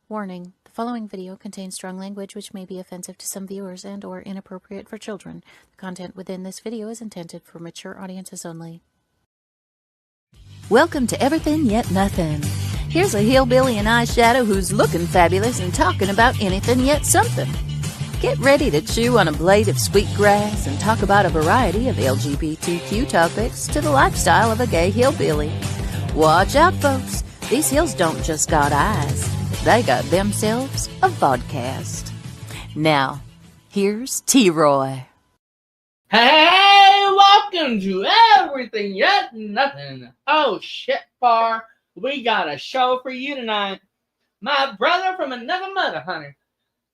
Warning: the following video contains strong language which may be offensive to some viewers and/or inappropriate for children. The content within this video is intended for mature audiences only. Welcome to Everything Yet Nothing. Here's a hillbilly in eyeshadow who's looking fabulous and talking about anything yet something. Get ready to chew on a blade of sweet grass and talk about a variety of LGBTQ topics to the lifestyle of a gay hillbilly. Watch out, folks. These hills don't just got eyes. They got themselves a vodcast. Now, here's T-Roy. Hey, welcome to Everything Yet Nothing. Oh shit, Bar. We got a show for you tonight. My brother from another mother, honey,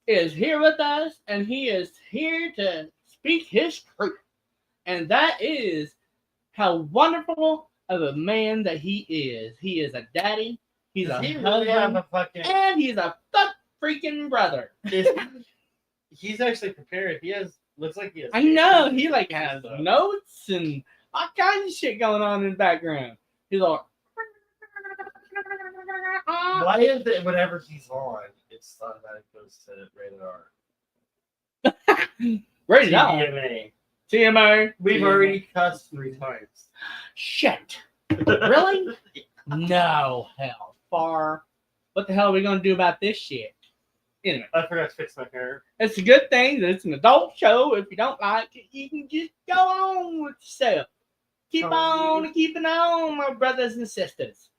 is here with us, and he is here to speak his truth. And that is how wonderful of a man that he is. He is a daddy. He's a husband, and he's a freaking brother. He's actually prepared. Looks like he has. I know, he has notes and all kinds of shit going on in the background. He's like, why is it whenever he's on, it's automatic goes to rated R? Rated R. TMA. TMA. We've already cussed 3 times. Shit. Really? No, hell. Far. What the hell are we gonna do about this shit? Anyway, I forgot to fix my hair. it's a good thing that it's an adult show. If you don't like it, you can just go on with yourself. Keep on keeping on, my brothers and sisters.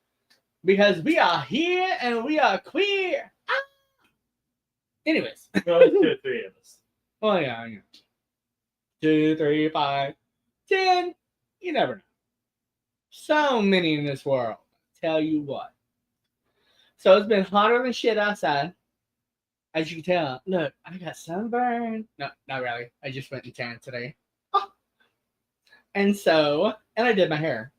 Because we are here and we are queer. Ah. Anyways. Well, there's 2 or 3 of us. Oh, yeah. 2, 3, 5, 10. You never know. So many in this world. Tell you what. So it's been hotter than shit outside. As you can tell, look, I got sunburn. No, not really. I just went and tan today. Oh. And I did my hair.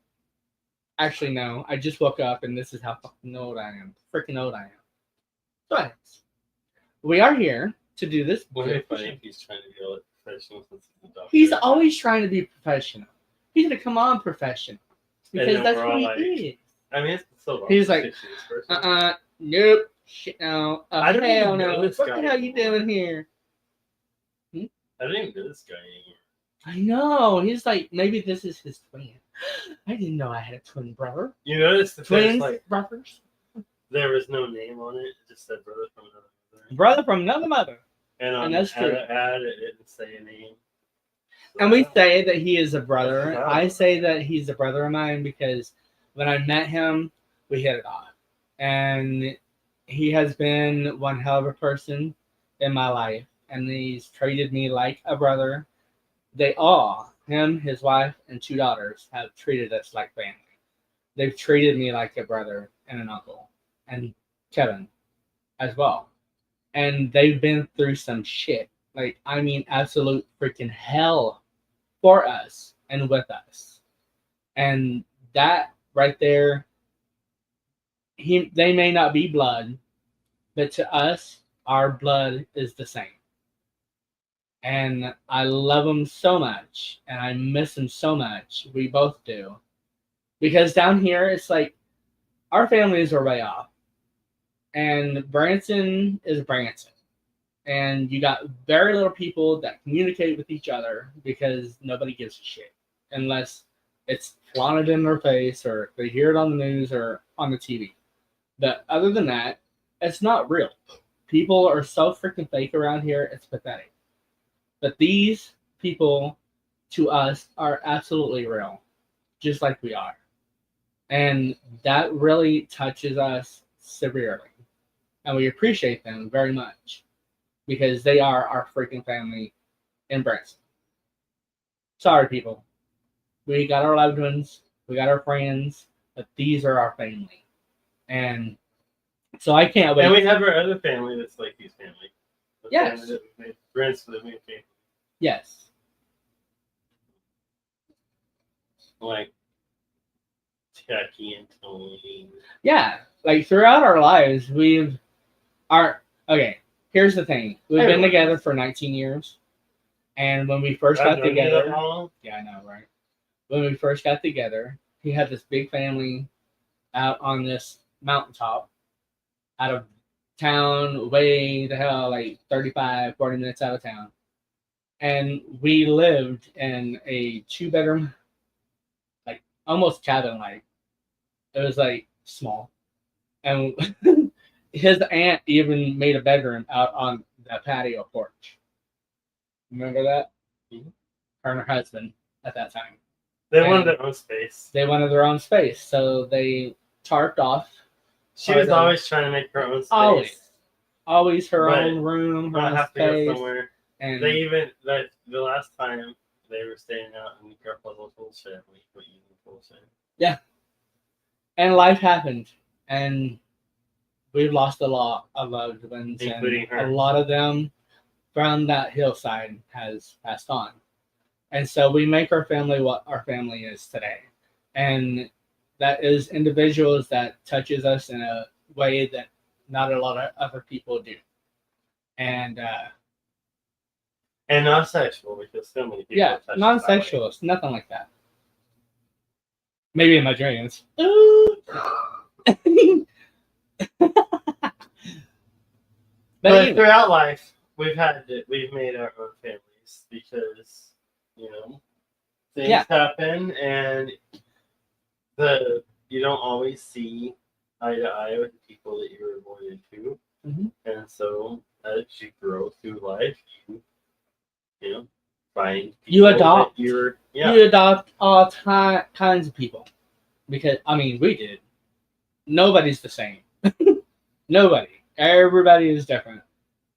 Actually, no. I just woke up, and this is how fucking old I am. Freaking old I am. So, anyways, we are here to do this. Wouldn't it be funny if he's trying to be all professional since he's a doctor? He's always trying to be professional. He's going to come on professional. Because that's what he is. I mean, it's so long. He's like, nope. Shit, no. I don't even know know this what guy the hell you anymore. doing here? I don't even know this guy anymore. I know. He's like, maybe this is his twin. I didn't know I had a twin brother. You notice the Twins, like brothers. there was no name on it. It just said brother from another mother. Brother from another mother. And on that's the true. ad, it didn't say a name. So And we say that he is a brother. Wow. I say that he's a brother of mine because when I met him, we hit it off. And he has been one hell of a person in my life. And he's treated me like a brother. They all, him, his wife, and 2 daughters, have treated us like family. They've treated me like a brother and an uncle. And Kevin as well. And they've been through some shit. Like, I mean, absolute freaking hell for us and with us. And that right there, they may not be blood, but to us, our blood is the same. And I love him so much, and I miss him so much. We both do. Because down here, it's like, our families are way off. And Branson is Branson. And you got very little people that communicate with each other because nobody gives a shit. Unless it's flaunted in their face or they hear it on the news or on the TV. But other than that, it's not real. People are so freaking fake around here, it's pathetic. But these people, to us, are absolutely real. Just like we are. And that really touches us severely. And we appreciate them very much. Because they are our freaking family in Branson. Sorry, people. We got our loved ones. We got our friends. But these are our family. And so I can't wait. And we have our other family that's like his family. The Yes. family that we made friends with me. Yes. Like Jackie and Tony. Yeah. Like throughout our lives, okay. Here's the thing. We've been together for 19 years. And when we first got together. Yeah, I know, right? When we first got together, he had this big family out on this mountaintop out of town, way the hell, like 35, 40 minutes out of town. And we lived in a 2 bedroom, like almost cabin like. It was like small. And his aunt even made a bedroom out on the patio porch. Remember that? Mhm. Her and her husband at that time. They And wanted their own space. They wanted their own space, so they tarped off. She was always trying to make her own space. Always her But own room, her I own have to go space. somewhere. And They even the last time they were staying out in grandpa's old tool shed. We put you in the tool shed. yeah, and life happened, and we've lost a lot of loved ones, Including and her. a lot of them from that hillside has passed on. And so we make our family what our family is today. And that is individuals that touches us in a way that not a lot of other people do. And non-sexual, because so many people yeah, touch non-sexual, it's nothing like that. Maybe in my dreams. But anyway, throughout life, we've made our own families because things happen, and you don't always see eye to eye with the people that you were born into, and so as you grow through life, you find you adopt. You adopt all kinds of people because we did. Nobody's the same. Nobody. Everybody is different,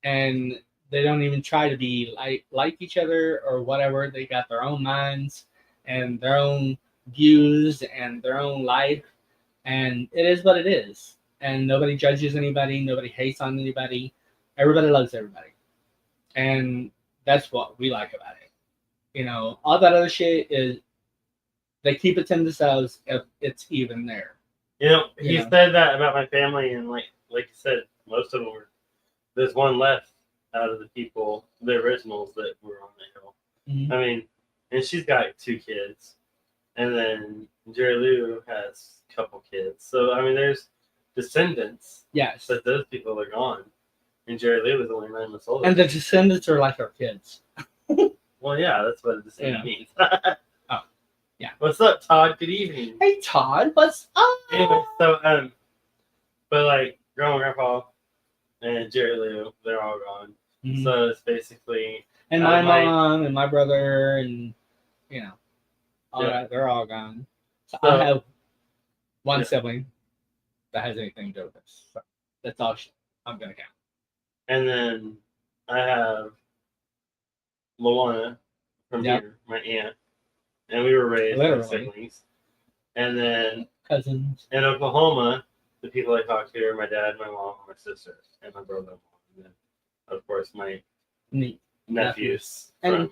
and they don't even try to be like each other or whatever. They got their own minds and their own views and their own life, and it is what it is. And nobody judges anybody. Nobody hates on anybody. Everybody loves everybody, and that's what we like about it. All that other shit is they keep it to themselves if it's even there. He said that about my family, and like you said, most of them were. There's one left out of the people, the originals that were on the hill. Mm-hmm. And she's got 2 kids, and then Jerry Lou has a couple kids. So there's descendants. Yes, but those people are gone, and Jerry Lou was only 9 months old. And the descendants are like our kids. Well, yeah, that's what a descendant means. Oh, yeah. What's up, Todd? Good evening. Hey, Todd. What's up? Anyway, so but like Grandma, Grandpa, and Jerry Lou, they're all gone. Mm-hmm. So it's basically and my mom and my brother and all that, they're all gone. So I have one sibling that has anything to do with this. So that's all I'm gonna count. And then I have Luana from here, my aunt, and we were raised as siblings. And then cousins in Oklahoma, the people I talk to are my dad, my mom, my sister, and my brother. And then, of course, my nephews. My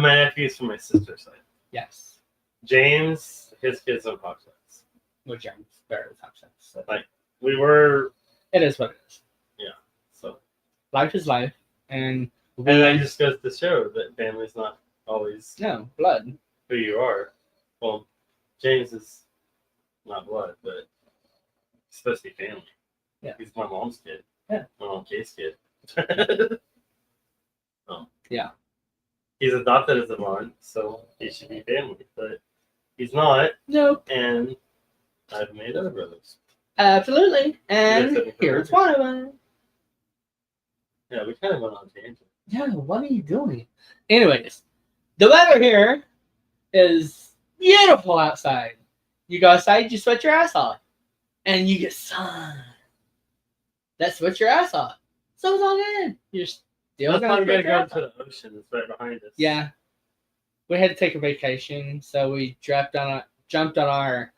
nephews from my sister's side. Yes. James, his kids don't talk to us. Well, James barely talks to us. So. We were. It is what it is. Yeah. So. Life is life, and that just goes to show that family's not always. No blood. Who you are. Well, James is not blood, but he's supposed to be family. Yeah. He's my mom's kid. Yeah. My mom's Kay's kid. Yeah. He's adopted as a Vaughn, so he should be family, but he's not. Nope. And I've made other brothers. Absolutely. And here's one of them. Yeah, we kind of went on a tangent. Yeah, what are you doing? Anyways, the weather here is beautiful outside. You go outside, you sweat your ass off. And you get sun. That sweats your ass off. So it's all good. You're still going to go to the ocean that's right behind us. Yeah. We had to take a vacation, so we jumped on our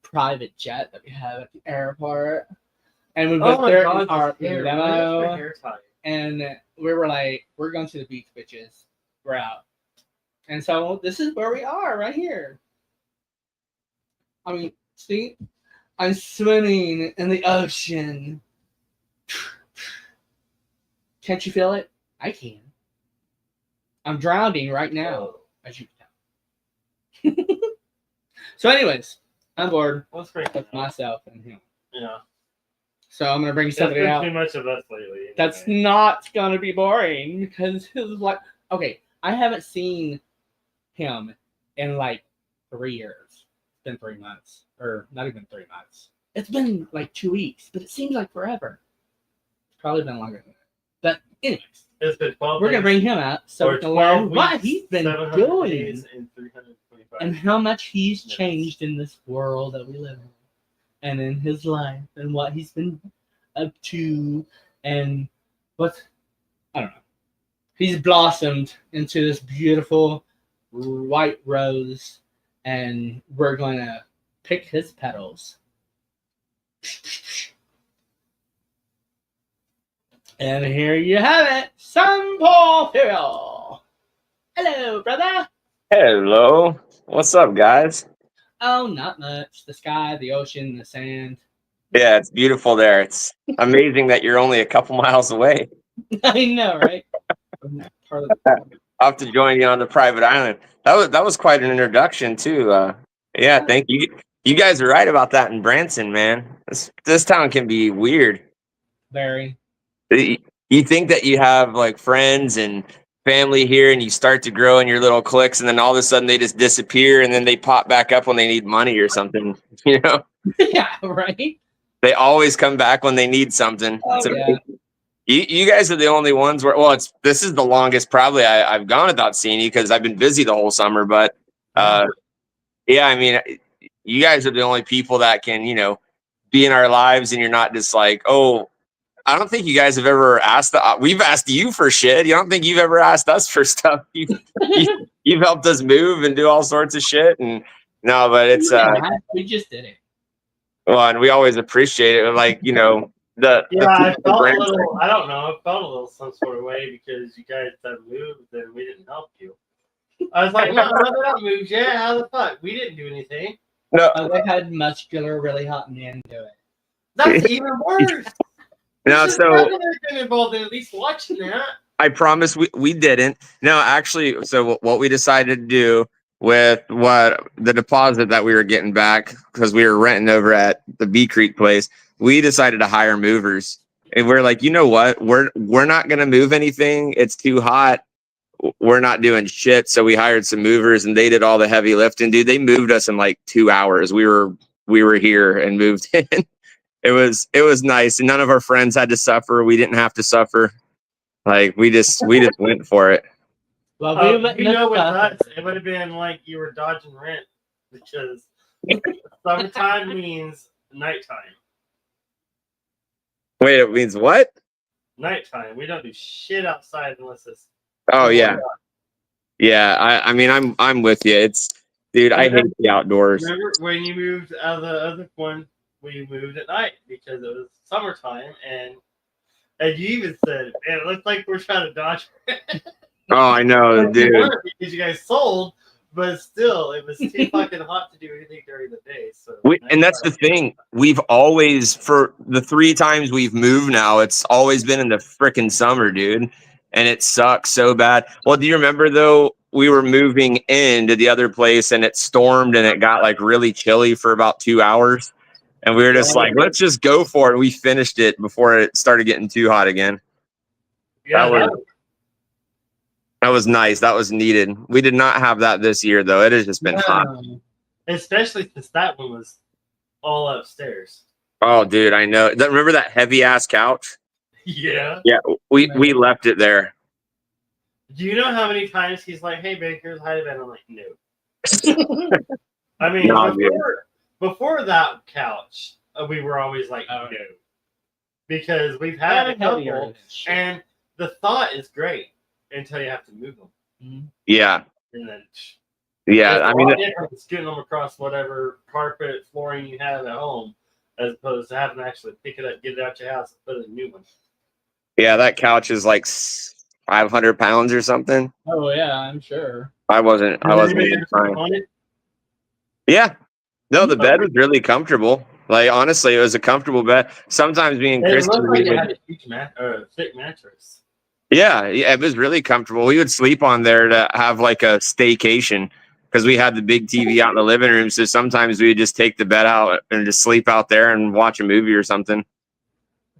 private jet that we have at the airport. And we went there in our limo. And we were like, we're going to the beach, bitches. We're out. And so this is where we are, right here. See? I'm swimming in the ocean. Can't you feel it? I can. I'm drowning right now, as you can tell. So anyways, I'm bored with myself and him. Yeah. So I'm gonna bring That's somebody been out. too much of us lately. That's anyway. not gonna be boring because his like okay, I haven't seen him in like 3 years. It's been 3 months. Or not even 3 months. It's been like 2 weeks, but it seems like forever. It's probably been longer than that. But anyways, It's been 12 we're gonna days, bring him out so or we can 12 learn what weeks, he's been 700 doing days, and 325 and how much he's minutes. changed in this world that we live in, and in his life, and what he's been up to, and what I don't know. He's blossomed into this beautiful white rose, and we're gonna pick his petals. And here you have it, some Porphyrio. Hello, brother. Hello. What's up, guys? Oh, not much. The sky, the ocean, the sand. Yeah, it's beautiful there. It's amazing that you're only a couple miles away. I know, right? Part of I'll have to join you on the private island. That was quite an introduction too. Yeah, thank you. You guys are right about that in Branson, man. This town can be weird. Very. You think that you have like friends and family here, and you start to grow in your little cliques, and then all of a sudden they just disappear, and then they pop back up when they need money or something. You know, Yeah, right? they always come back when they need something. Oh, It's yeah. amazing. You guys are the only ones where, well, this is the longest probably I've gone without seeing you because I've been busy the whole summer. But yeah, I mean, you guys are the only people that can, be in our lives, and you're not just like, oh, I don't think you guys have ever asked we've asked you for shit. You don't think you've ever asked us for stuff. You've helped us move and do all sorts of shit. And no, but it's we just did it. well, and we always appreciate it. Like, I felt a little. I don't know. I felt a little some sort of way because you guys have moved and we didn't help you. I was like, no, they're not moved yet. How the fuck? We didn't do anything. No, they had muscular, really hot men do it. That's even worse. No, so been involved in at least watching that. I promise we didn't. No, actually, so what we decided to do with what the deposit that we were getting back because we were renting over at the Bee Creek place, we decided to hire movers. And we're like, you know what? We're not gonna move anything. It's too hot. We're not doing shit. So we hired some movers, and they did all the heavy lifting. Dude, they moved us in like 2 hours. We were here and moved in. It was nice, and none of our friends had to suffer. We didn't have to suffer. Like we just went for it. Well, with us, it would have been like you were dodging rent because summertime means nighttime. Wait, it means what? Nighttime. We don't do shit outside unless it's. Oh yeah, yeah. I mean, I'm with you. Dude, I hate the outdoors. Remember when you moved out of the other one? We moved at night because it was summertime, and you even said, "Man, it looks like we're trying to dodge." Oh, I know, dude. Because you guys sold, but still, it was too fucking hot to do anything during the day. So, and that's the thing. We've always, for the 3 times we've moved now, it's always been in the freaking summer, dude, and it sucks so bad. Well, do you remember though? We were moving into the other place, and it stormed, and it got like really chilly for about 2 hours. And we were just like, let's just go for it. We finished it before it started getting too hot again. Yeah, that was nice. That was needed. We did not have that this year, though. It has just been hot. Especially since that one was all upstairs. Oh, dude, I know. Remember that heavy-ass couch? Yeah. Yeah, we left it there. Do you know how many times he's like, hey, Baker's hide event? I'm like, no. I mean, No, before that couch, we were always like, no. Because we've had a couple, and the thought is great until you have to move them. Mm-hmm. Yeah. And then, yeah, I mean, it's getting them across whatever carpet, flooring you have at home, as opposed to having to actually pick it up, get it out your house, and put in a new one. Yeah, that couch is like 500 pounds or something. Oh yeah, I'm sure. I wasn't even trying. Yeah. No, the bed was really comfortable. Like, honestly, it was a comfortable bed. Sometimes me and Chris looked like it had a huge thick mattress. Yeah, it was really comfortable. We would sleep on there to have like a staycation because we had the big TV out in the living room. So sometimes we would just take the bed out and just sleep out there and watch a movie or something.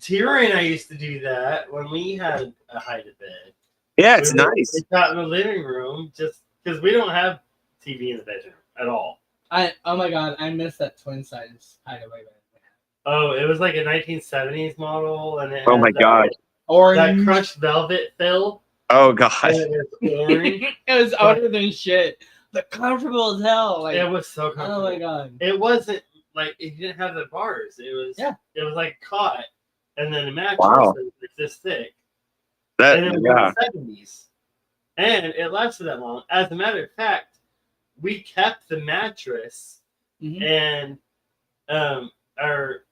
T-Ray and I used to do that when we had a hide to bed. Yeah, it's nice. We got in the living room just because we don't have TV in the bedroom at all. Oh my god, I miss that twin size hideaway bed. Oh, it was like a 1970s model, and it Oh had my god. that crushed velvet fill. Oh god. And it was orange. It was older than shit, but comfortable as hell. Like, it was so comfortable. oh my god. It wasn't like it didn't have the bars. It was It was like cot, and then the mattress was like this thick. And it was in the 70s, and it lasted that long. As a matter of fact, we kept the mattress, and our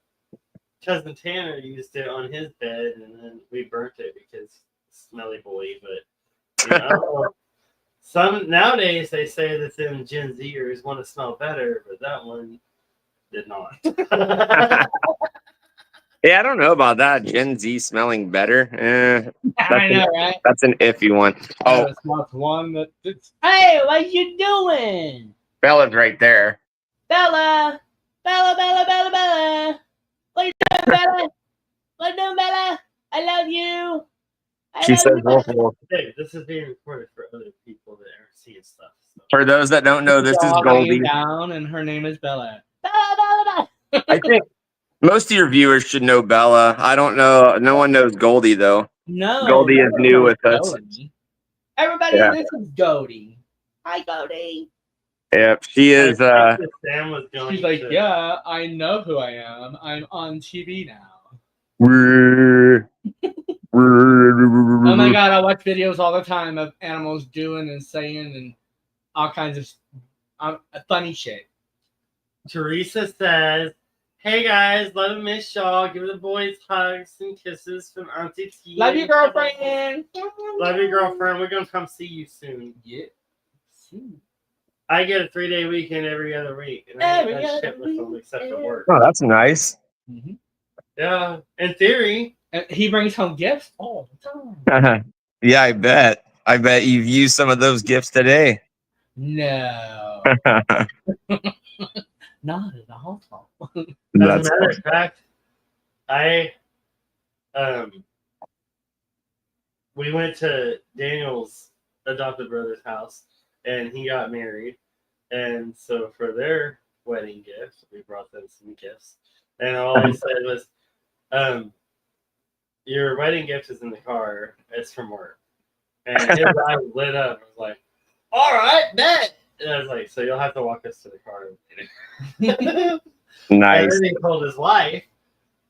cousin Tanner used it on his bed, and then we burnt it because smelly boy. But you know, some nowadays they say that them Gen Zers want to smell better, but that one did not. Yeah, I don't know about that. Gen Z smelling better. I know, right? That's an iffy one. Oh, that's not one that. Hey, what you doing? Bella's right there. Bella, Bella, Bella, Bella, Bella. What you doing, Bella? What you doing, Bella? I love you. She says, "Hey, this is being recorded for other people that are seeing stuff." So. For those that don't know, this is Goldie. Down, and her name is Bella. Bella, Bella, Bella. I think most of your viewers should know Bella. I don't know. No one knows Goldie though. No, Goldie is new with us. Everybody, this is Goldie. Hi, Goldie. Yeah, she is. Sam was going. She's like, yeah, I know who I am. I'm on TV now. Oh my god, I watch videos all the time of animals doing and saying and all kinds of funny shit. Teresa says, "Hey guys, love and miss y'all. Give the boys hugs and kisses from Auntie T. Love you, girlfriend. Love you, girlfriend. We're gonna come see you soon." Yeah. I get a 3-day weekend every other week, and I ain't got shit with them except for work. Oh, that's nice. Yeah, in theory. And he brings home gifts all the time. Yeah, I bet. I bet you've used some of those gifts today. No. Not at all. As a matter of fact, we went to Daniel's adopted brother's house, and he got married, and so for their wedding gift, we brought them some gifts, and all I said was, "Your wedding gift is in the car. It's from work." And his eyes lit up. I was like, "All right, bet." And I was like, "So you'll have to walk us to the car later." Nice. And then he told his wife,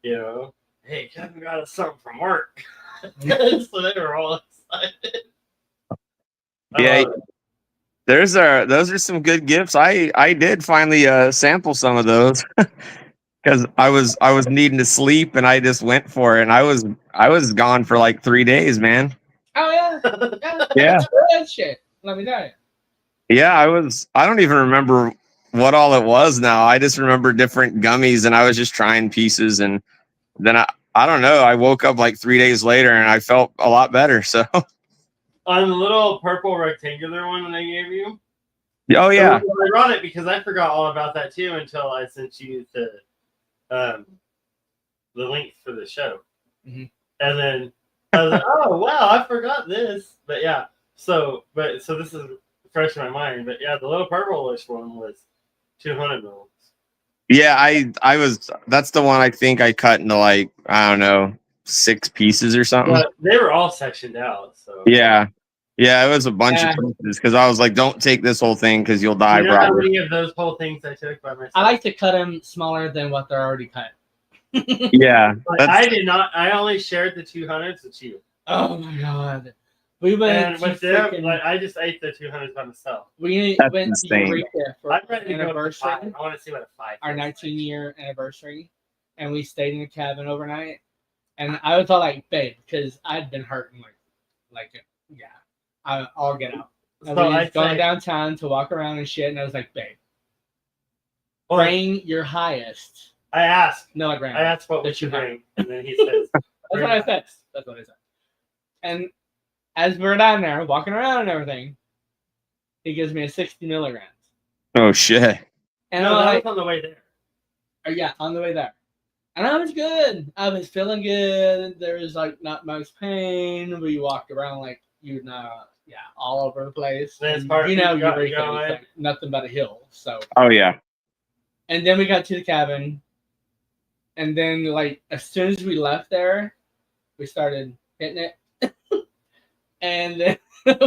you know, "Hey, Kevin got us something from work." So they were all excited. Yeah, those are some good gifts. I did finally sample some of those because I was needing to sleep and I just went for it, and I was gone for like 3 days, man. Oh yeah, yeah. That shit. Let me tell you. Yeah, I don't even remember what all it was now. I just remember different gummies, and I was just trying pieces, and then I don't know. I woke up like 3 days later and I felt a lot better. So on the little purple rectangular one that I gave you. Oh yeah. It was ironic because I forgot all about that too until I sent you the link for the show. And then I was like, "Oh wow, I forgot this." But yeah, so this is fresh in my mind. But yeah, the little purplish one was 200 mils. Yeah, I was. That's the one I think I cut into like, I don't know, 6 pieces or something. But they were all sectioned out. So yeah, it was a bunch of pieces because I was like, "Don't take this whole thing because you'll die." You know how many of those whole things I took by myself? I like to cut them smaller than what they're already cut. Yeah, I did not. I only shared the 200s with you. Oh my god. We went with them, like, I just ate the 200s by myself. We went to Eureka for I'm ready to go anniversary. I want to see what a 5. Our 19-year anniversary, and we stayed in a cabin overnight. And I was all like, "Babe," because I'd been hurting I'll get out. And So we I was going downtown to walk around and shit, and I was like, "Babe, Well, bring your highest." I asked. Milligram. I asked what we should bring, and then he says, That's what I said. That's what I said. And as we're down there walking around and everything, he gives me a 60 milligrams. Oh shit. And no, I'm that like, was on the way there. yeah, on the way there. And I was good. I was feeling good. There was like not much pain. We walked around like all over the place. That's And, part Eureka you is know, like nothing but a hill. So Oh yeah. and then we got to the cabin, and then like as soon as we left there, we started hitting it, and then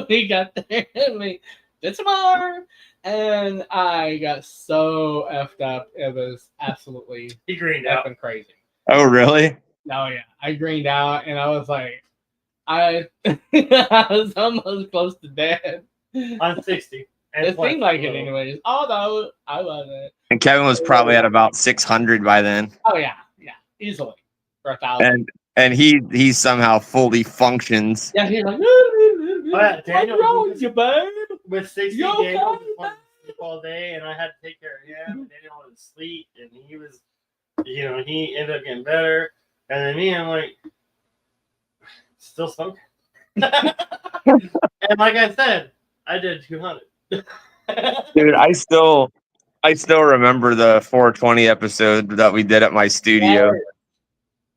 we got there and we did some more, and I got so effed up. It was absolutely he greened out. effing crazy. Oh really? Oh yeah, I greened out, and I was like, I I was almost close to dead. I'm 60. And It seemed like it, anyways. Although I wasn't. And Kevin was probably at about 600 by then. Oh yeah, easily for 1,000. And he somehow fully functions. Yeah, he's like, Daniel, what's wrong with you, babe? with 60, You Daniel okay, just wanted to sleep all day, and I had to take care of him. And Daniel wanted to sleep, and he was, he ended up getting better. And then me, I'm like, still smoking. And like I said, I did 200. Dude, I still remember the 420 episode that we did at my studio.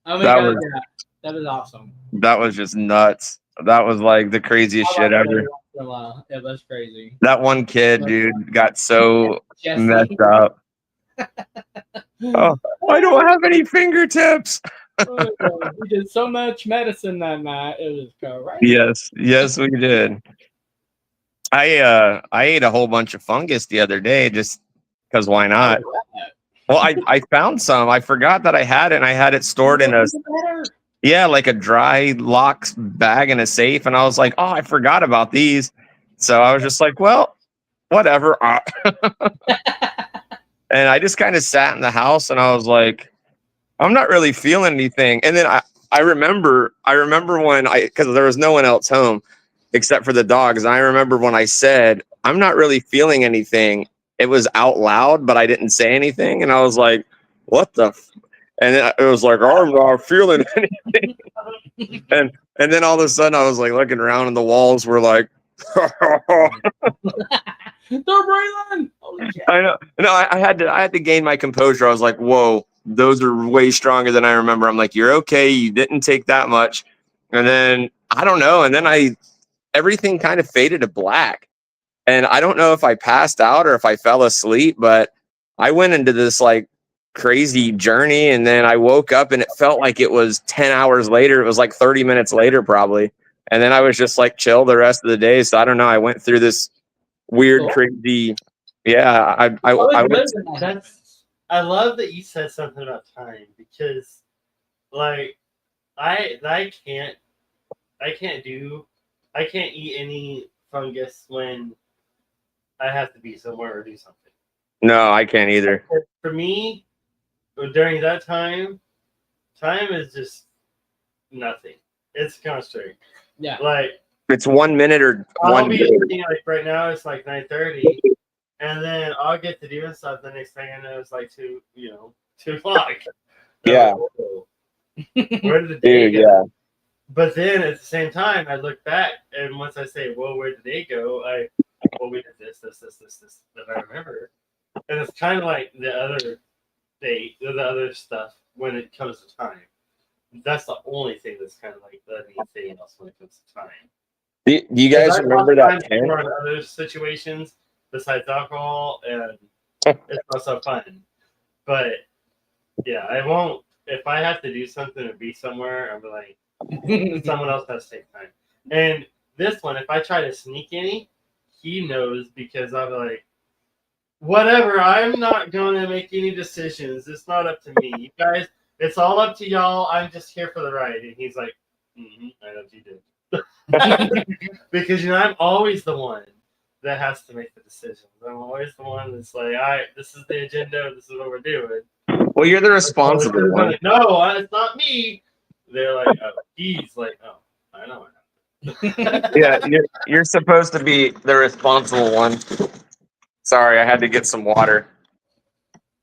Oh my That god, was- yeah. That was awesome. That was just nuts. That was like the craziest shit ever. It was crazy. That one kid, dude, got so Jesse. messed up. Oh, I don't have any fingertips. We did so much medicine that night. It was crazy. Yes, we did. I ate a whole bunch of fungus the other day just because why not? Well, I found some. I forgot that I had it, and I had it stored in like a dry locks bag in a safe, and I was like, oh, I forgot about these. So I was just like, well, whatever. And I just kind of sat in the house, and I was like, I'm not really feeling anything. And then I remember when because there was no one else home except for the dogs. And I remember when I said, I'm not really feeling anything. It was out loud, but I didn't say anything. And I was like, what the? And then it was like, I'm not feeling anything. and then all of a sudden I was like looking around and the walls were like, they're breathing. Holy shit. I know. No, I had to gain my composure. I was like, whoa, those are way stronger than I remember. I'm like, you're okay. You didn't take that much. And then I don't know. And then everything kind of faded to black. And I don't know if I passed out or if I fell asleep, but I went into this like crazy journey. And then I woke up and it felt like it was 10 hours later. It was like 30 minutes later, probably. And then I was just like chill the rest of the day. So I don't know. I went through this weird, crazy. Yeah. I love that you said something about time because like I can't eat any fungus when I have to be somewhere or do something. No, I can't either. For me, during that time is just nothing. It's kind of straight. Yeah. Like it's 1 minute or I'll be eating, like right now it's like 9:30, and then I'll get to doing stuff. The next thing I know, it's like 2 o'clock. Yeah. Where did the day go? Yeah. But then at the same time, I look back, and once I say, "Well, where did the day go?" we did this that I remember, and it's kind of like the other date, the other stuff when it comes to time. That's the only thing that's kind of like anything else when it comes to time. Do you guys remember that tent? In other situations besides alcohol, and it's not so fun. But yeah, I won't. If I have to do something or be somewhere, I'm like, someone else has to take time. And this one, if I try to sneak any, he knows because I'm like, whatever. I'm not going to make any decisions. It's not up to me, you guys. It's all up to y'all. I'm just here for the ride. And he's like, I know you did. Because I'm always the one that has to make the decisions. I'm always the one that's like, all right, this is the agenda. This is what we're doing. Well, you're the responsible one. Like, no, it's not me. They're like, oh, he's like, oh, I know. Yeah, you're supposed to be the responsible one. Sorry, I had to get some water.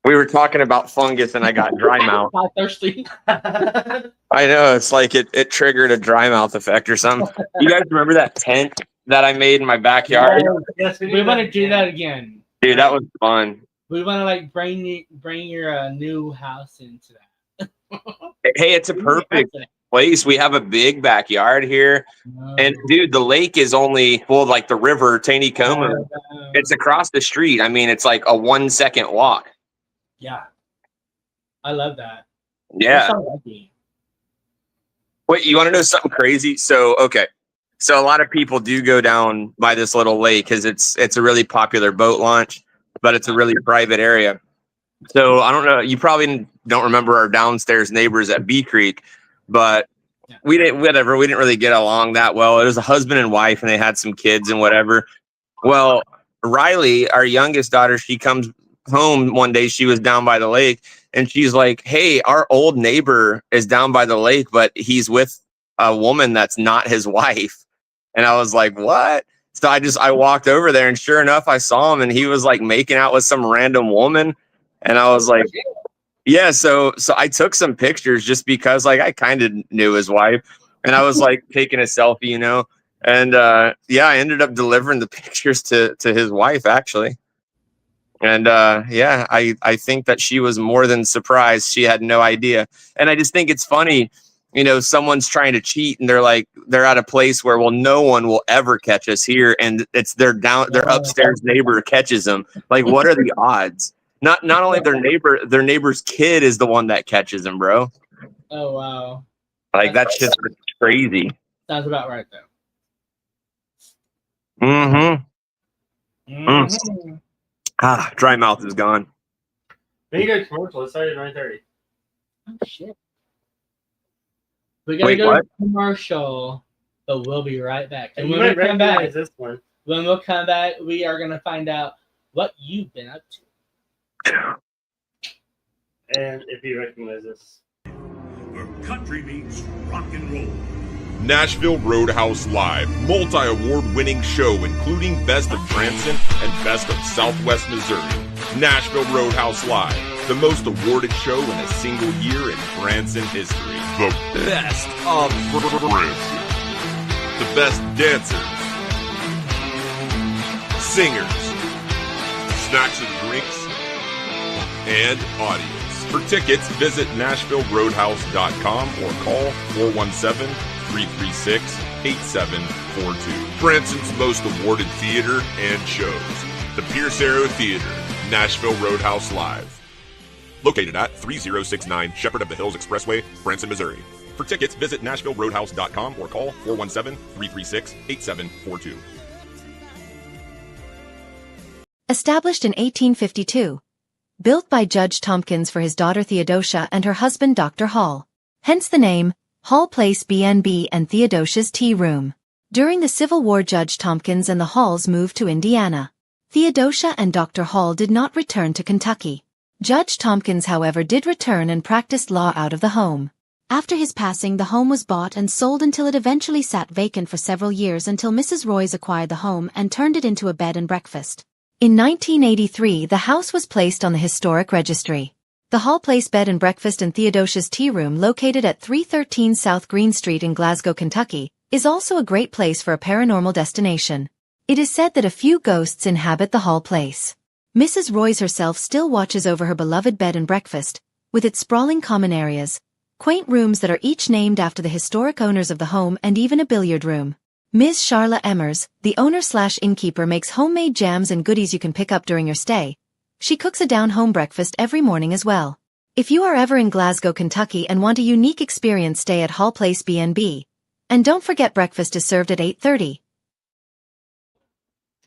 We were talking about fungus and I got dry mouth. I'm thirsty. I know, it's like it triggered a dry mouth effect or something. You guys remember that tent that I made in my backyard? Yes, we want to do that again. Dude, that was fun. We want to like bring your new house into that. Hey, it's a perfect place. We have a big backyard here. And dude, the lake is only, well, like the river, Taneycomo, it's across the street. I mean, it's like a 1 second walk. Yeah. I love that. Yeah. We're so lucky. Wait, you want to know something crazy? So, okay. So a lot of people do go down by this little lake because it's a really popular boat launch, but it's a really private area. So I don't know. You probably don't remember our downstairs neighbors at Bee Creek, but we didn't really get along that well. It was a husband and wife, and they had some kids and whatever. Well, Riley, our youngest daughter, she comes home one day. She was down by the lake, and she's like, "Hey, our old neighbor is down by the lake, but he's with a woman that's not his wife." And I was like, "What?" So I walked over there, and sure enough, I saw him, and he was like making out with some random woman. And I was like, yeah, so I took some pictures just because like I kind of knew his wife, and I was like taking a selfie. And yeah, I ended up delivering the pictures to his wife actually. And yeah, I think that she was more than surprised. She had no idea. And I just think it's funny, someone's trying to cheat and they're at a place where, well, no one will ever catch us here, and it's their upstairs neighbor catches them. Like, what are the odds? Not only their neighbor's kid is the one that catches him, bro. Oh wow. Like that's just crazy. Sounds about right though. Mm-hmm. Dry mouth is gone. Then you go commercial. It started at 9:30. Oh shit. We gotta go to commercial, but we'll be right back. And when we come back, when we'll come back, we are gonna find out what you've been up to. And if you recognize this, where country meets rock and roll. Nashville Roadhouse Live, multi-award-winning show including Best of Branson and Best of Southwest Missouri. Nashville Roadhouse Live, the most awarded show in a single year in Branson history. The best of Branson. The best dancers, singers, snacks and drinks, and audience. For tickets, visit NashvilleRoadhouse.com or call 417-336-8742. Branson's most awarded theater and shows. The Pierce Arrow Theater, Nashville Roadhouse Live. Located at 3069 Shepherd of the Hills Expressway, Branson, Missouri. For tickets, visit NashvilleRoadhouse.com or call 417-336-8742. Established in 1852. Built by Judge Tompkins for his daughter Theodosia and her husband Dr. Hall. Hence the name, Hall Place B&B and Theodosia's Tea Room. During the Civil War, Judge Tompkins and the Halls moved to Indiana. Theodosia and Dr. Hall did not return to Kentucky. Judge Tompkins, however, did return and practiced law out of the home. After his passing, the home was bought and sold until it eventually sat vacant for several years until Mrs. Royce acquired the home and turned it into a bed and breakfast. In 1983, the house was placed on the Historic Registry. The Hall Place Bed and Breakfast and Theodosia's Tea Room, located at 313 South Green Street in Glasgow, Kentucky, is also a great place for a paranormal destination. It is said that a few ghosts inhabit the Hall Place. Mrs. Royce herself still watches over her beloved bed and breakfast, with its sprawling common areas, quaint rooms that are each named after the historic owners of the home, and even a billiard room. Ms. Charla Emmers, the owner/innkeeper, makes homemade jams and goodies you can pick up during your stay. She cooks a down-home breakfast every morning as well. If you are ever in Glasgow, Kentucky and want a unique experience, stay at Hall Place B&B. And don't forget, breakfast is served at 8:30.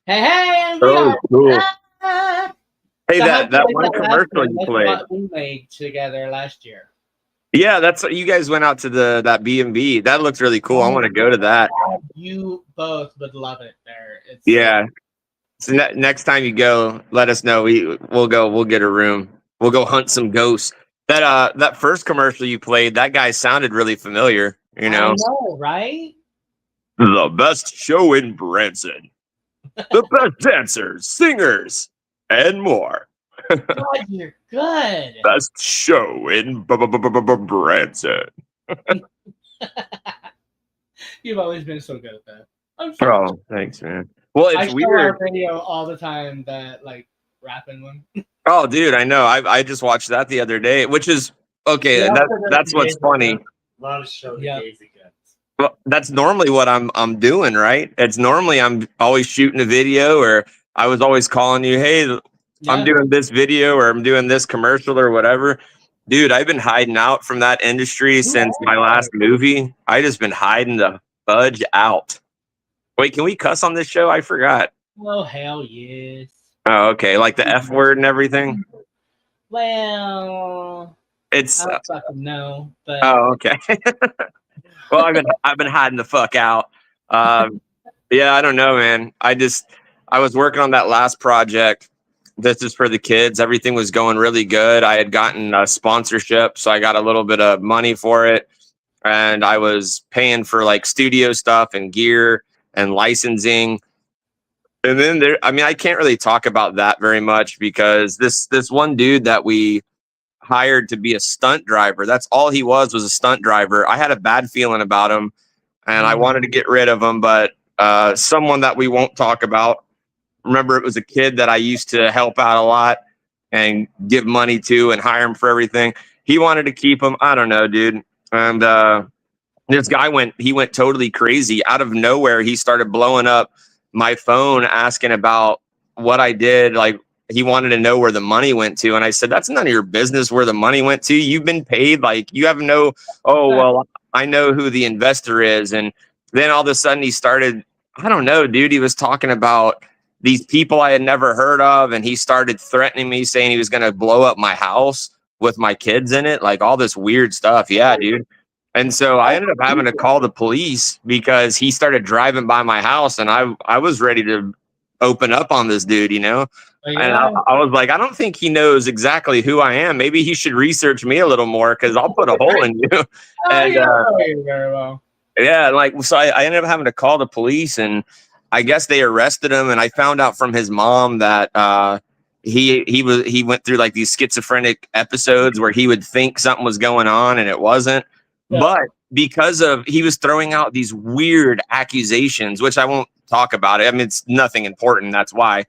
Hey, oh, cool. Hey, So that one commercial you played. What we made together last year. Yeah, that's what you guys went out to that B&B. That looked really cool. I want to go to that. You both would love it there. Yeah. So next time you go, let us know. We'll go. We'll get a room. We'll go hunt some ghosts. That first commercial you played, that guy sounded really familiar. I know, right? The best show in Branson. The best dancers, singers, and more. God, you're good. Best show in Branson. You've always been so good at that. I'm sorry. Oh, thanks, man. Well, it's I show weird. our video all the time, that like rapping one. Oh, dude, I know. I just watched that the other day, which is Okay, Yeah, that's what's funny. A lot of show Yeah. gazy guns. Well, that's normally what I'm doing, right? It's normally I'm always shooting a video, or I was always calling you, hey, I'm doing this video or I'm doing this commercial or whatever. Dude, I've been hiding out from that industry since my last movie. I just been hiding the fudge out. Wait, can we cuss on this show? I forgot. Oh, hell yes. Oh, okay. Like the F word and everything. Well, It's I don't fucking know, but oh, okay. Well, I've been hiding the fuck out. Yeah, I don't know, man. I was working on that last project. This is for the kids. Everything was going really good. I had gotten a sponsorship, so I got a little bit of money for it, and I was paying for like studio stuff and gear and licensing. And then I mean, I can't really talk about that very much because this one dude that we hired to be a stunt driver, that's all he was a stunt driver. I had a bad feeling about him, and I wanted to get rid of him, but someone that we won't talk about. Remember, it was a kid that I used to help out a lot and give money to and hire him for everything. He wanted to keep him. I don't know, dude. And this guy went totally crazy. Out of nowhere, he started blowing up my phone asking about what I did. Like, he wanted to know where the money went to. And I said, that's none of your business where the money went to. You've been paid. Like, you have no, oh, well, I know who the investor is. And then all of a sudden he started, I don't know, dude. He was talking about these people I had never heard of. And he started threatening me, saying he was going to blow up my house with my kids in it. Like all this weird stuff. Yeah, dude. And so I ended up having to call the police because he started driving by my house, and I was ready to open up on this dude, you know? And I was like, I don't think he knows exactly who I am. Maybe he should research me a little more because I'll put a hole in you. And very well. yeah, like, so I ended up having to call the police, and I guess they arrested him. And I found out from his mom that he went through like these schizophrenic episodes where he would think something was going on and it wasn't. Yeah. But because he was throwing out these weird accusations, which I won't talk about it. I mean, it's nothing important. That's why.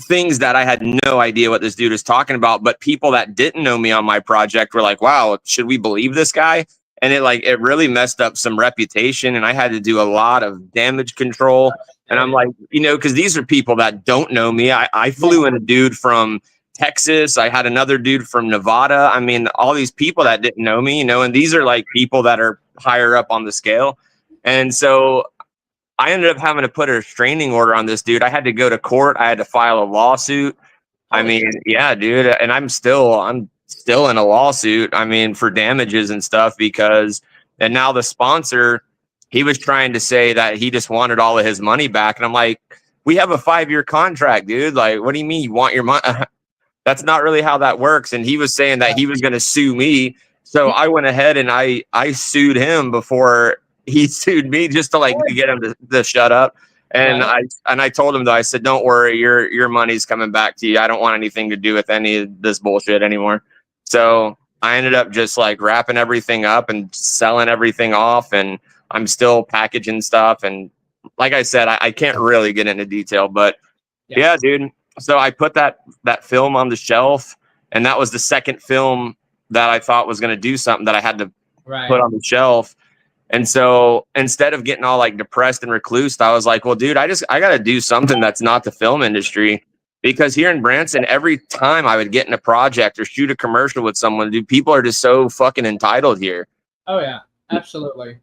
Things that I had no idea what this dude was talking about. But people that didn't know me on my project were like, wow, should we believe this guy? And it really messed up some reputation. And I had to do a lot of damage control. And I'm like, you know, because these are people that don't know me. I flew in a dude from Texas. I had another dude from Nevada. I mean, all these people that didn't know me, you know, and these are like people that are higher up on the scale. And so I ended up having to put a restraining order on this dude. I had to go to court. I had to file a lawsuit. I mean, yeah, dude. And I'm still in a lawsuit. I mean, for damages and stuff and now the sponsor, he was trying to say that he just wanted all of his money back. And I'm like, we have a 5-year contract, dude. Like, what do you mean you want your money? That's not really how that works. And he was saying that he was going to sue me. So I went ahead and I sued him before he sued me, just to get him to shut up. And I told him, though, I said, don't worry, your money's coming back to you. I don't want anything to do with any of this bullshit anymore. So I ended up just like wrapping everything up and selling everything off. And I'm still packaging stuff. And like I said, I can't really get into detail, but yeah, dude. So I put that film on the shelf, and that was the second film that I thought was going to do something that I had to put on the shelf. And so instead of getting all like depressed and recluse, I was like, well, dude, I got to do something that's not the film industry, because here in Branson, every time I would get in a project or shoot a commercial with someone, dude, people are just so fucking entitled here. Oh yeah, absolutely.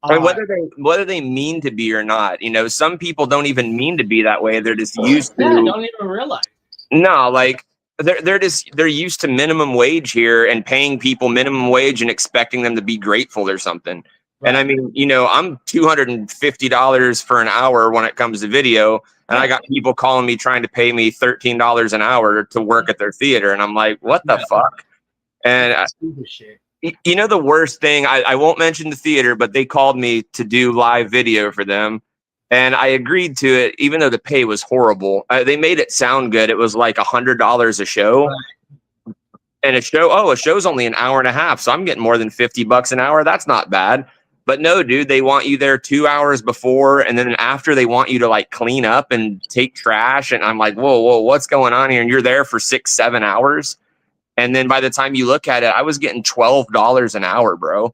And whether they mean to be or not, you know, some people don't even mean to be that way. They're just used to. Yeah, don't even realize. No, like they're used to minimum wage here and paying people minimum wage and expecting them to be grateful or something. Right. And I mean, you know, I'm $250 for an hour when it comes to video, and I got people calling me trying to pay me $13 an hour to work at their theater, and I'm like, what the fuck? And you know, the worst thing, I won't mention the theater, but they called me to do live video for them. And I agreed to it, even though the pay was horrible. They made it sound good. It was like $100 a show. Right. And a show's only an hour and a half. So I'm getting more than $50 an hour. That's not bad. But no, dude, they want you there 2 hours before. And then after, they want you to like clean up and take trash. And I'm like, whoa, what's going on here? And you're there for 6-7 hours. And then by the time you look at it, I was getting $12 an hour, bro.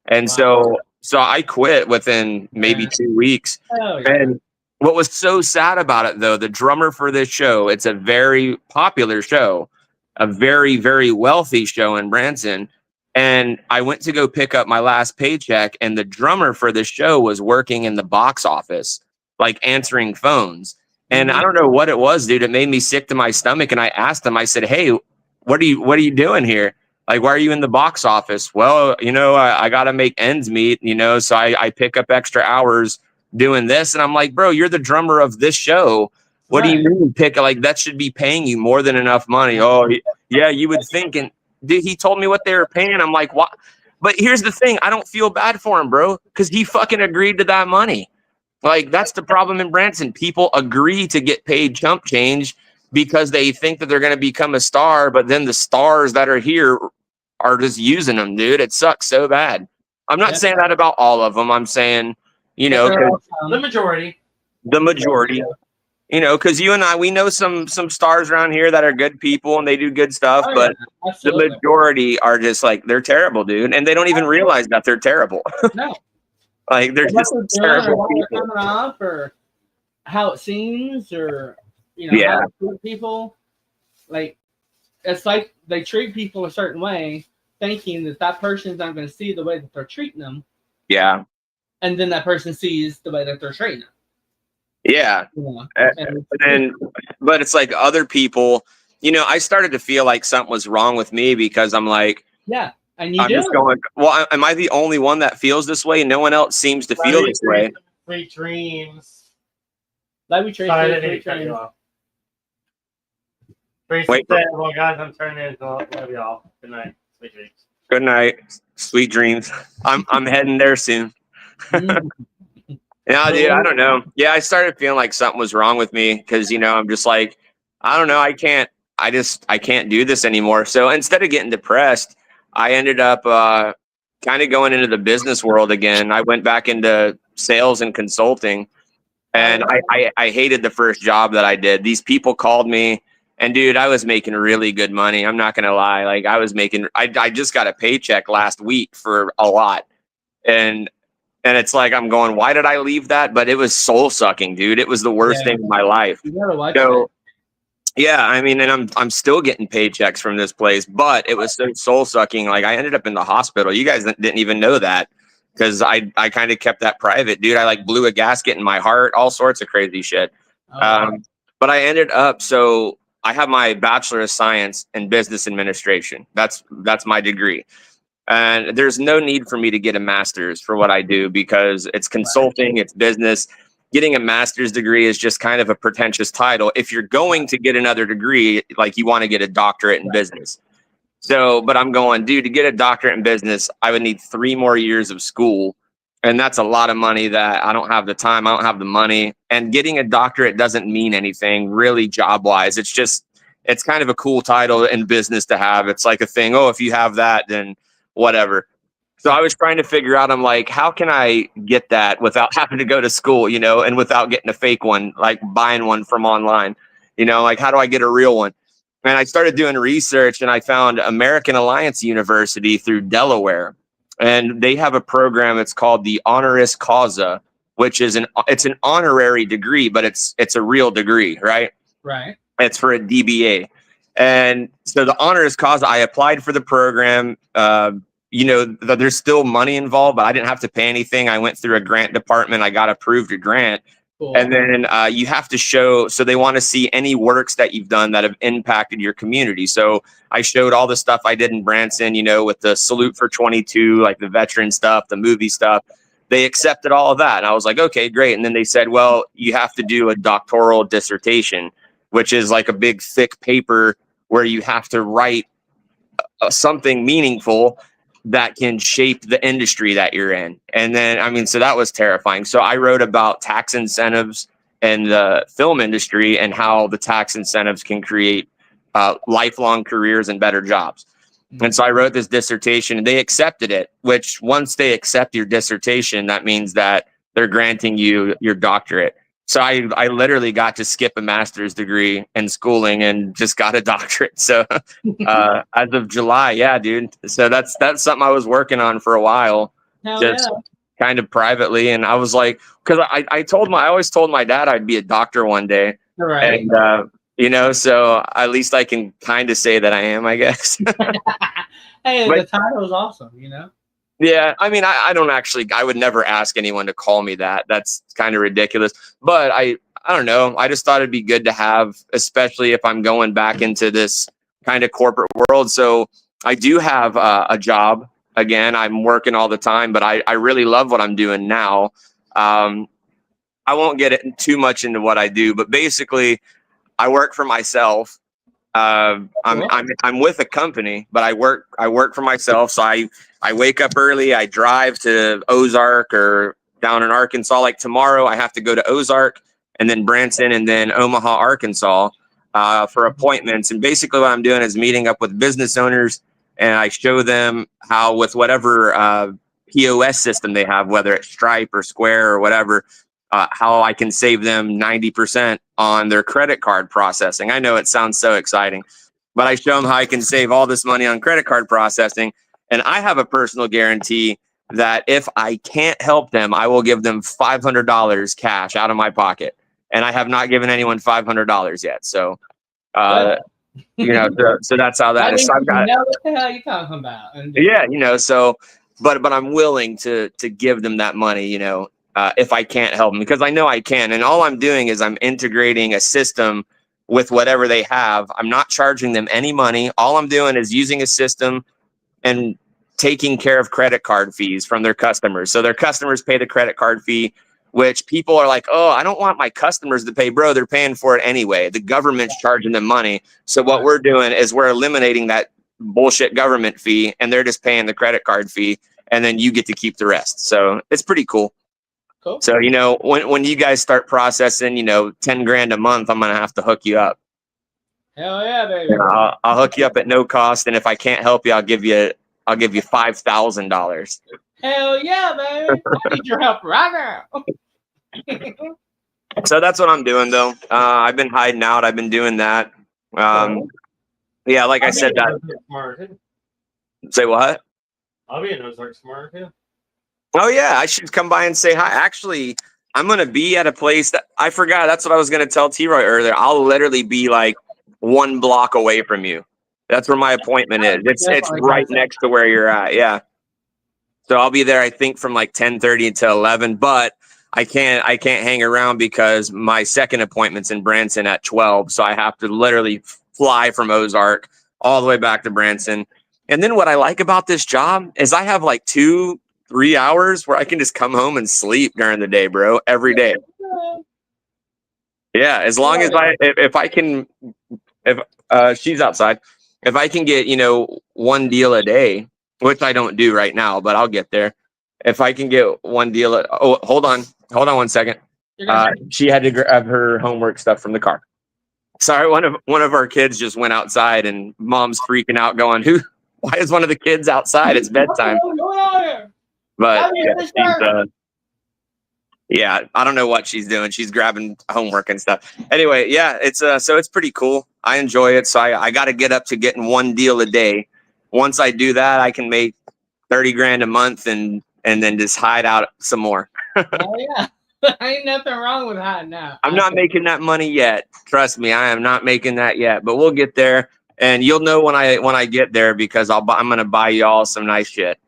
And so I quit within maybe 2 weeks. Oh, yeah. And what was so sad about it, though, the drummer for this show, it's a very popular show, a very, very wealthy show in Branson. And I went to go pick up my last paycheck, and the drummer for the show was working in the box office, like answering phones. And I don't know what it was, dude. It made me sick to my stomach. And I asked him, I said, hey, what are you doing here? Like, why are you in the box office? Well, I got to make ends meet, so I pick up extra hours doing this. And I'm like, bro, you're the drummer of this show. What do you mean that should be paying you more than enough money? Oh, yeah, you would think. And dude, he told me what they were paying. I'm like, what? But here's the thing. I don't feel bad for him, bro, because he fucking agreed to that money. Like, that's the problem in Branson. People agree to get paid chump change because they think that they're going to become a star, but then the stars that are here are just using them, dude. It sucks so bad. I'm not saying that about all of them. I'm saying, the majority. The majority. Because you and I, we know some stars around here that are good people and they do good stuff, but the majority are just like, they're terrible, dude. And they don't even realize that they're terrible. No. Like, they're just terrible people. Coming off, or how it seems, or how they treat people. Like, it's like they treat people a certain way, thinking that person's not going to see the way that they're treating them. Yeah. And then that person sees the way that they're treating them. Yeah. But it's like other people, I started to feel like something was wrong with me because I'm like, yeah. And I'm just going, well, am I the only one that feels this way? No one else seems to feel this way. Sweet dreams. Let me trade Wait, well, guys, I'm turning into love y'all. Good night. Sweet dreams. Good night. Sweet dreams. I'm heading there soon. Yeah, dude, I don't know. Yeah, I started feeling like something was wrong with me because, I'm just like, I don't know. I can't do this anymore. So instead of getting depressed, I ended up kind of going into the business world again. I went back into sales and consulting, and I hated the first job that I did. These people called me, and dude, I was making really good money. I'm not going to lie. Like, I just got a paycheck last week for a lot. And it's like, I'm going, why did I leave that? But it was soul sucking, dude. It was the worst thing in my life. You gotta watch it. Yeah, I mean, and I'm still getting paychecks from this place, but it was so soul sucking. Like, I ended up in the hospital. You guys didn't even know that because I kind of kept that private, dude. I like blew a gasket in my heart, all sorts of crazy shit. But I ended up, so I have my Bachelor of Science in Business Administration. That's my degree. And there's no need for me to get a master's for what I do because it's consulting, it's business. Getting a master's degree is just kind of a pretentious title. If you're going to get another degree, like you want to get a doctorate in business. So, but I'm going, dude, to get a doctorate in business, I would need 3 more years of school. And that's a lot of money that I don't have the time. I don't have the money. And getting a doctorate doesn't mean anything really job wise. It's kind of a cool title in business to have. It's like a thing. Oh, if you have that, then whatever. So I was trying to figure out, I'm like, how can I get that without having to go to school, and without getting a fake one, like buying one from online, like how do I get a real one? And I started doing research and I found American Alliance University through Delaware. And they have a program, it's called the honoris causa, which is it's an honorary degree, but it's a real degree, right? Right. It's for a DBA. And so the honoris causa, I applied for the program. There's still money involved, but I didn't have to pay anything. I went through a grant department. I got approved a grant. Cool. And then you have to show, so they want to see any works that you've done that have impacted your community. So I showed all the stuff I did in Branson, with the Salute for 22, like the veteran stuff, the movie stuff. They accepted all of that. And I was like, okay, great. And then they said, well, you have to do a doctoral dissertation, which is like a big thick paper where you have to write something meaningful that can shape the industry that you're in. And then, so that was terrifying. So I wrote about tax incentives in the film industry and how the tax incentives can create lifelong careers and better jobs. Mm-hmm. And so I wrote this dissertation and they accepted it, which once they accept your dissertation, that means that they're granting you your doctorate. So I literally got to skip a master's degree in schooling and just got a doctorate. So as of July, yeah, dude. So that's something I was working on for a while, just kind of privately. And I was like, because I always told my dad I'd be a doctor one day. Right. And you know, so at least I can kind of say that I am, I guess. Hey, But- the title is awesome, you know? Yeah, I mean, I don't actually, I would never ask anyone to call me that. That's kind of ridiculous. But I don't know. I just thought it'd be good to have, especially if I'm going back into this kind of corporate world. So I do have a job. Again, I'm working all the time, but I really love what I'm doing now. I won't get too much into what I do, but basically, I work for myself. I'm with a company, but I work for myself. So I wake up early. I drive to Ozark or down in Arkansas. Like tomorrow, I have to go to Ozark and then Branson and then Omaha, Arkansas for appointments. And basically, what I'm doing is meeting up with business owners, and I show them how with whatever POS system they have, whether it's Stripe or Square or whatever. How I can save them 90% on their credit card processing. I know it sounds so exciting, but I show them how I can save all this money on credit card processing. And I have a personal guarantee that if I can't help them, I will give them $500 cash out of my pocket. And I have not given anyone $500 yet. So, you know, so that's how that is. So I've got, what the hell are you talking about? yeah, you know, so, but I'm willing to give them that money, you know, if I can't help them, because I know I can. And all I'm doing is I'm integrating a system with whatever they have. I'm not charging them any money. All I'm doing is using a system and taking care of credit card fees from their customers. So their customers pay the credit card fee, which people are like, oh, I don't want my customers to pay. Bro, they're paying for it anyway. The government's charging them money. So what we're doing is we're eliminating that bullshit government fee, and they're just paying the credit card fee, and then you get to keep the rest. So it's pretty cool. Cool. So, you know, when you guys start processing, you know, 10 grand a month, I'm going to have to hook you up. Hell yeah, baby. You know, I'll hook you up at no cost. And if I can't help you, I'll give you $5,000. Hell yeah, baby. I need your help right now. So that's what I'm doing, though. I've been hiding out. I've been doing that. Yeah, like I said, that. Say what? I'll be in Ozark tomorrow too. Oh yeah, I should come by and say hi. Actually, I'm gonna be at a place that I forgot. That's what I was gonna tell T-Roy earlier. I'll literally be like 1 block away from you. That's where my appointment is. It's right next to where you're at. Yeah. So I'll be there, I think, from like 10:30 to 11. But I can't hang around because my second appointment's in Branson at 12. So I have to literally fly from Ozark all the way back to Branson. And then what I like about this job is I have like 2-3 hours where I can just come home and sleep during the day, bro, every day. Yeah, as long as if I can, if she's outside, if I can get, you know, 1 deal a day, which I don't do right now, but I'll get there. If I can get 1 deal, hold on 1 second. She had to grab her homework stuff from the car. Sorry, one of our kids just went outside, and mom's freaking out, going, why is one of the kids outside? It's bedtime. But yeah, I don't know what she's doing. She's grabbing homework and stuff. Anyway, yeah, it's so it's pretty cool. I enjoy it. So I got to get up to getting 1 deal a day. Once I do that, I can make 30 grand a month and then just hide out some more. Oh yeah. Ain't nothing wrong with hiding out. I'm not making that money yet. Trust me, I am not making that yet, but we'll get there. And you'll know when I get there, because I'm going to buy y'all some nice shit.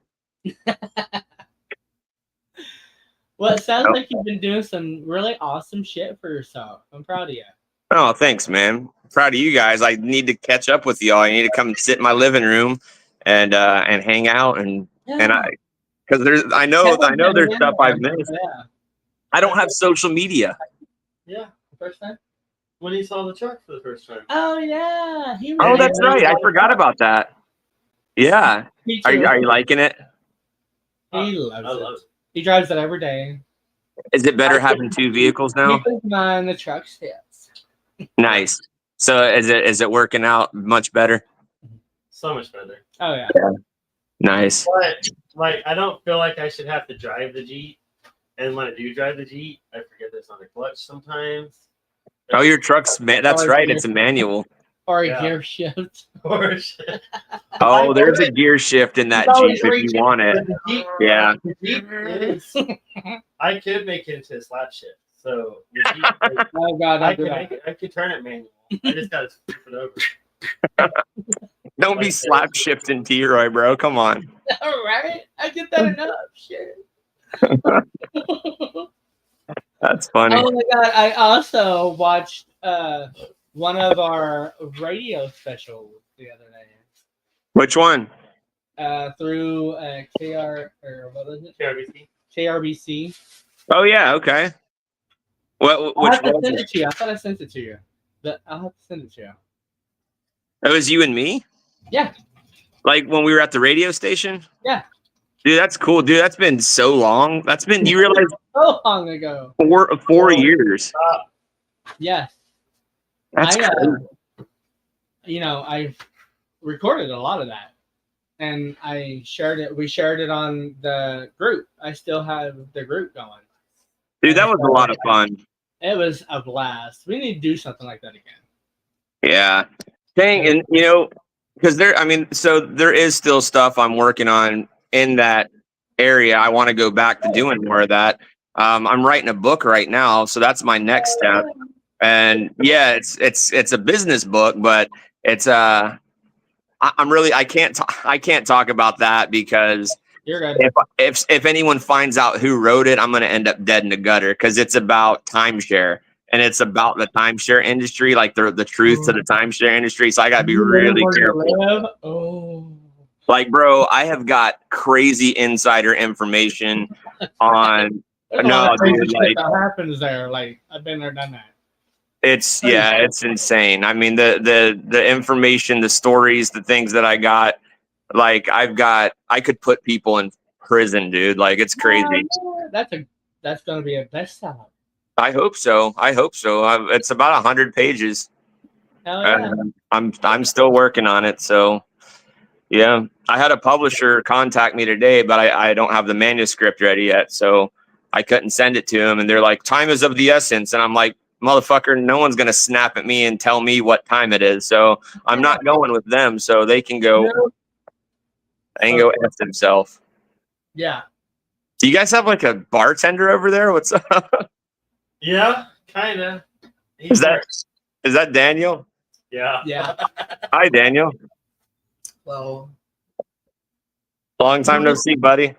Well, it sounds like you've been doing some really awesome shit for yourself. I'm proud of you. Oh, thanks, man. Proud of you guys. I need to catch up with y'all. I need to come sit in my living room and hang out and because I know there's stuff I've missed. Yeah. I don't have social media. Yeah, first time when he saw the truck for the first time. Oh yeah. Oh, that's right. I forgot about that. Yeah. Are you liking it? He loves it. He drives it every day. Is it better having 2 vehicles now? He puts mine in the truck steps. Nice. So is it working out much better? So much better. Oh yeah. Nice. But like, I don't feel like I should have to drive the Jeep. And when I do drive the Jeep, I forget there's not a clutch sometimes. Oh, your truck's that's right. It's a manual. Or a gear shift. Or shit. Oh, there's a gear shift in that Jeep if you want it. Yeah. The Jeep is, I could make it into a slap shift. So the Jeep, like, Oh God, I could make it. I could turn it manual. I just gotta flip it over. Don't be slap shifting T-Roy, bro. Come on. All right, I get that enough. Shit. That's funny. Oh my God, I also watched one of our radio specials the other day. Which one? Through KR or what was it? KRBC. KRBC. Oh yeah, okay. What? I'll Which have to one? send it to you. I thought I sent it to you. But I'll have to send it to you. It was you and me. Yeah. Like when we were at the radio station. Yeah. Dude, that's cool. Dude, that's been so long. That's been, you realize, So long ago. 4 years. Yes. That's crazy. You know, I've recorded a lot of that. And I shared it. We shared it on the group. I still have the group going. Dude, that was a lot of fun. It was a blast. We need to do something like that again. Yeah. Dang, and you know, because so there is still stuff I'm working on in that area. I want to go back to doing more of that. I'm writing a book right now, so that's my next step. And yeah, it's a business book, but it's I can't talk about that because You're good. if anyone finds out who wrote it, I'm going to end up dead in the gutter because it's about timeshare and it's about the timeshare industry, like the truth to the timeshare industry. So I got to be really careful. Oh. Like, bro, I have got crazy insider information on. No, dude, like, that happens there. Like, I've been there, done that. it's insane. I mean, the information, the stories, the things that I got, like I could put people in prison, dude. Like, it's crazy. That's gonna be a bestseller. I hope so. It's about 100 pages. Hell yeah. I'm still working on it. So yeah, I had a publisher contact me today, but I don't have the manuscript ready yet. So I couldn't send it to him. And they're like, time is of the essence. And I'm like, motherfucker, no one's going to snap at me and tell me what time it is. So I'm not going with them. So they can go, F themselves. Yeah. Do you guys have like a bartender over there? What's up? Yeah, kind of. Is that Daniel? Yeah. Yeah. Hi, Daniel. Well, Long time no see, buddy.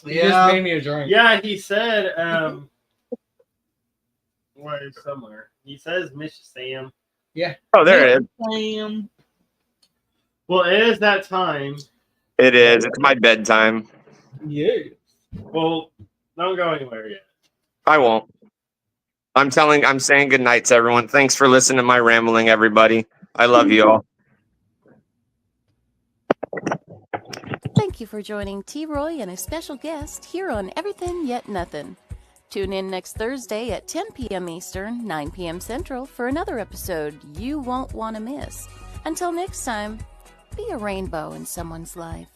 he just made me a drink. Yeah, he said, where somewhere. He says Miss Sam. Yeah. Oh, there it is. Sam. Well, it is that time. It is. It's my bedtime. Yeah. Well, don't go anywhere yet. I won't. I'm saying good night to everyone. Thanks for listening to my rambling, everybody. I love you all. Thank you for joining T-Roy and a special guest here on Everythin Yet Nothin. Tune in next Thursday at 10 p.m. Eastern, 9 p.m. Central for another episode you won't want to miss. Until next time, be a rainbow in someone's life.